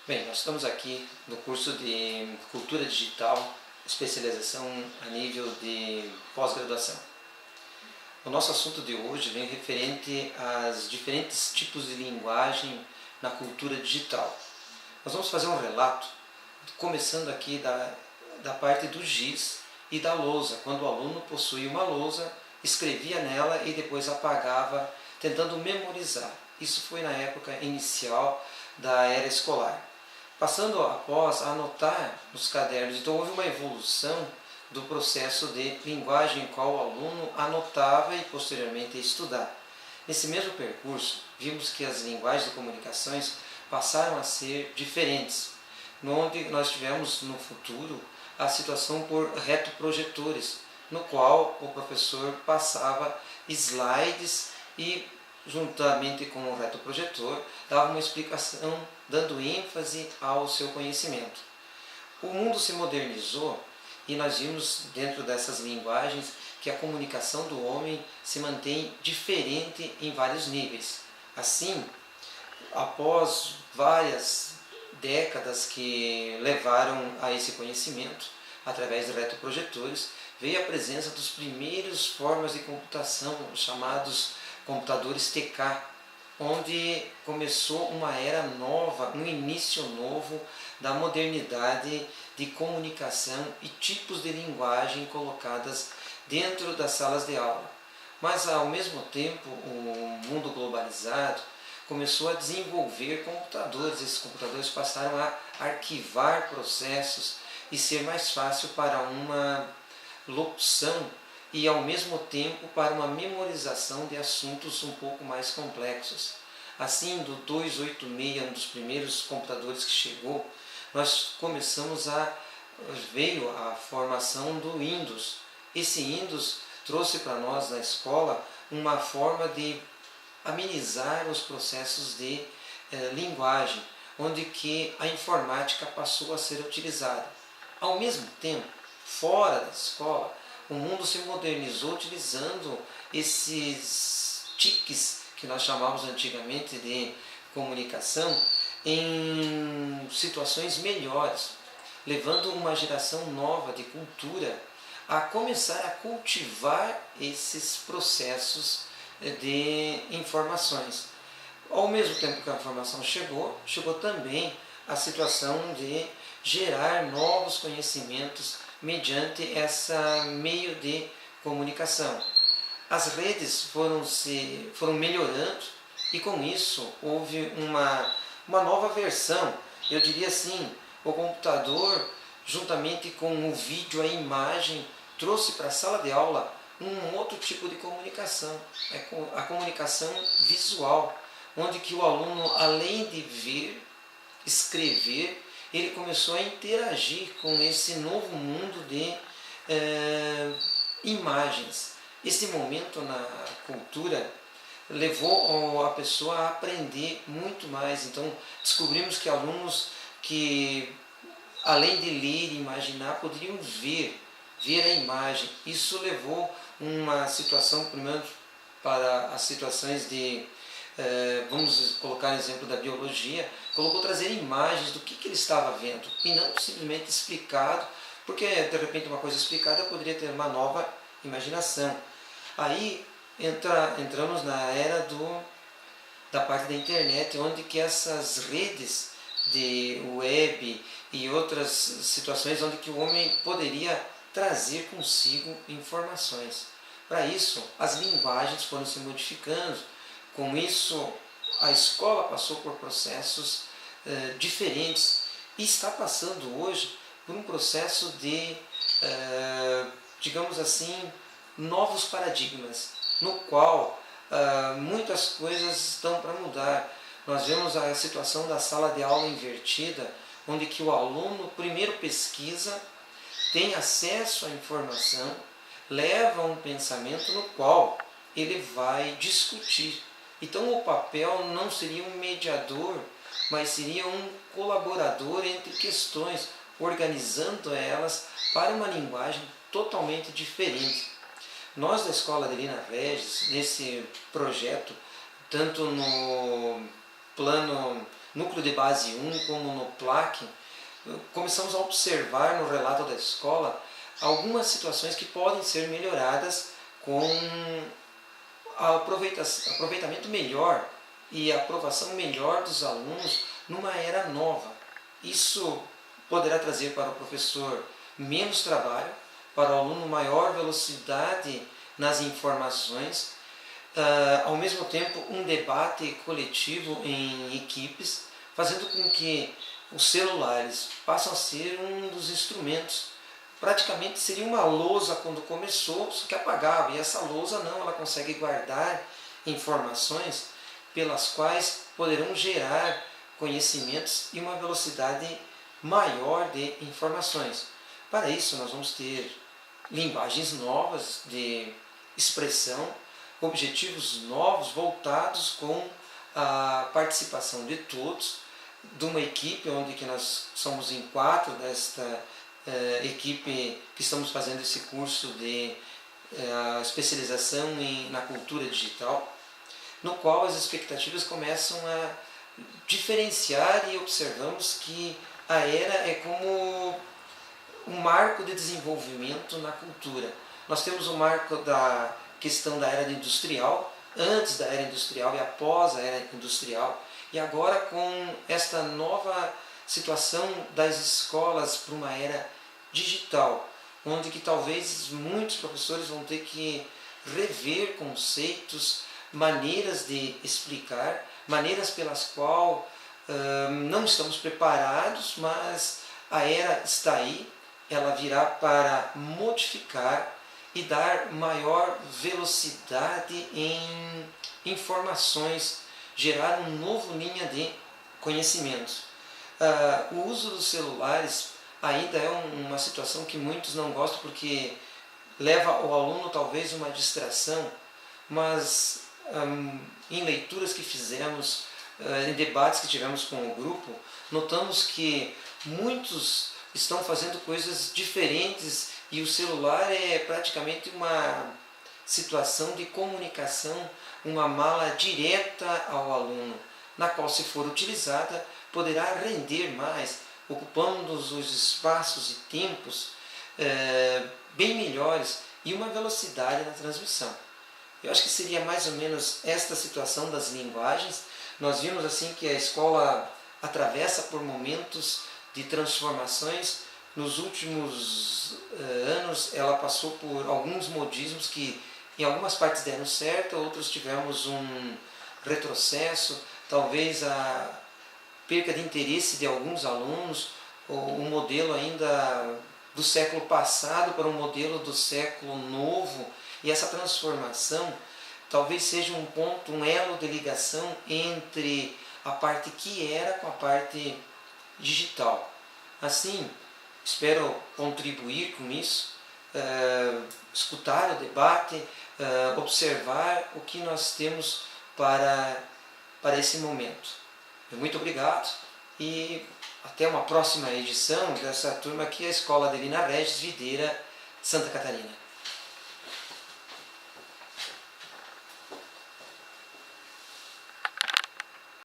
Bem, nós estamos aqui no curso de Cultura Digital, especialização a nível de pós-graduação. O nosso assunto de hoje vem referente aos diferentes tipos de linguagem na cultura digital. Nós vamos fazer um relato, começando aqui da parte do giz e da lousa, quando o aluno possuía uma lousa, escrevia nela e depois apagava, tentando memorizar. Isso foi na época inicial da era escolar. Passando após a anotar nos cadernos, então houve uma evolução do processo de linguagem em qual o aluno anotava e posteriormente ia estudar. Nesse mesmo percurso, vimos que as linguagens de comunicações passaram a ser diferentes, onde nós tivemos no futuro a situação por retroprojetores, no qual o professor passava slides e, juntamente com o retroprojetor, dava uma explicação dando ênfase ao seu conhecimento. O mundo se modernizou e nós vimos dentro dessas linguagens que a comunicação do homem se mantém diferente em vários níveis. Assim, após várias décadas que levaram a esse conhecimento, através de retroprojetores, veio a presença dos primeiros formas de computação, chamados computadores TK, onde começou uma era nova, um início novo da modernidade de comunicação e tipos de linguagem colocadas dentro das salas de aula. Mas, ao mesmo tempo, o mundo globalizado começou a desenvolver computadores. Esses computadores passaram a arquivar processos e ser mais fácil para uma locução e, ao mesmo tempo, para uma memorização de assuntos um pouco mais complexos. Assim, do 286, um dos primeiros computadores que chegou, nós veio a formação do Windows. Esse Windows trouxe para nós na escola uma forma de amenizar os processos de linguagem, onde que a informática passou a ser utilizada. Ao mesmo tempo, fora da escola, o mundo se modernizou utilizando esses TICs, que nós chamávamos antigamente de comunicação, em situações melhores, levando uma geração nova de cultura a começar a cultivar esses processos de informações. Ao mesmo tempo que a informação chegou também a situação de gerar novos conhecimentos mediante esse meio de comunicação. As redes foram melhorando e, com isso, houve uma nova versão. Eu diria assim, o computador, juntamente com o vídeo, a imagem, trouxe para a sala de aula um outro tipo de comunicação, a comunicação visual, onde que o aluno, além de ver, escrever, ele começou a interagir com esse novo mundo de imagens. Esse momento na cultura levou a pessoa a aprender muito mais. Então, descobrimos que alunos que, além de ler e imaginar, poderiam ver a imagem. Isso levou uma situação, primeiro, para as situações de vamos colocar o exemplo da biologia, colocou trazer imagens do que ele estava vendo e não simplesmente explicado, porque de repente uma coisa explicada poderia ter uma nova imaginação. Aí entramos na era da parte da internet, onde que essas redes de web e outras situações onde que o homem poderia trazer consigo informações. Para isso, as linguagens foram se modificando. Com isso, a escola passou por processos diferentes e está passando hoje por um processo de, digamos assim, novos paradigmas, no qual muitas coisas estão para mudar. Nós vemos a situação da sala de aula invertida, onde que o aluno primeiro pesquisa, tem acesso à informação, leva um pensamento no qual ele vai discutir. Então o papel não seria um mediador, mas seria um colaborador entre questões, organizando elas para uma linguagem totalmente diferente. Nós da Escola Adelina Regis, nesse projeto, tanto no plano Núcleo de Base 1 como no PLAC, começamos a observar no relato da escola algumas situações que podem ser melhoradas com aproveitamento melhor e aprovação melhor dos alunos numa era nova. Isso poderá trazer para o professor menos trabalho, para o aluno maior velocidade nas informações, ao mesmo tempo um debate coletivo em equipes, fazendo com que os celulares passem a ser um dos instrumentos. Praticamente seria uma lousa quando começou, só que apagava, e essa lousa não, ela consegue guardar informações pelas quais poderão gerar conhecimentos e uma velocidade maior de informações. Para isso nós vamos ter linguagens novas de expressão, objetivos novos voltados com a participação de todos, de uma equipe onde que nós somos em 4 desta equipe que estamos fazendo esse curso de especialização na cultura digital, no qual as expectativas começam a diferenciar e observamos que a era é como um marco de desenvolvimento na cultura. Nós temos o marco da questão da era industrial, antes da era industrial e após a era industrial, e agora com esta nova situação das escolas para uma era digital, onde que talvez muitos professores vão ter que rever conceitos, maneiras de explicar, maneiras pelas quais não estamos preparados, mas a era está aí, ela virá para modificar e dar maior velocidade em informações, gerar um novo linha de conhecimentos. O uso dos celulares ainda é uma situação que muitos não gostam porque leva o aluno talvez uma distração, mas em leituras que fizemos, em debates que tivemos com o grupo, notamos que muitos estão fazendo coisas diferentes e o celular é praticamente uma situação de comunicação, uma mala direta ao aluno, na qual, se for utilizada, poderá render mais, ocupando os espaços e tempos bem melhores e uma velocidade na transmissão. Eu acho que seria mais ou menos esta situação das linguagens. Nós vimos assim que a escola atravessa por momentos de transformações. Nos últimos anos ela passou por alguns modismos que em algumas partes deram certo, outros tivemos um retrocesso, talvez a perca de interesse de alguns alunos, ou um modelo ainda do século passado para um modelo do século novo, e essa transformação talvez seja um ponto, um elo de ligação entre a parte que era com a parte digital. Assim, espero contribuir com isso, escutar o debate, observar o que nós temos para esse momento. Muito obrigado e até uma próxima edição dessa turma aqui, a Escola Adelina Regis Videira, Santa Catarina.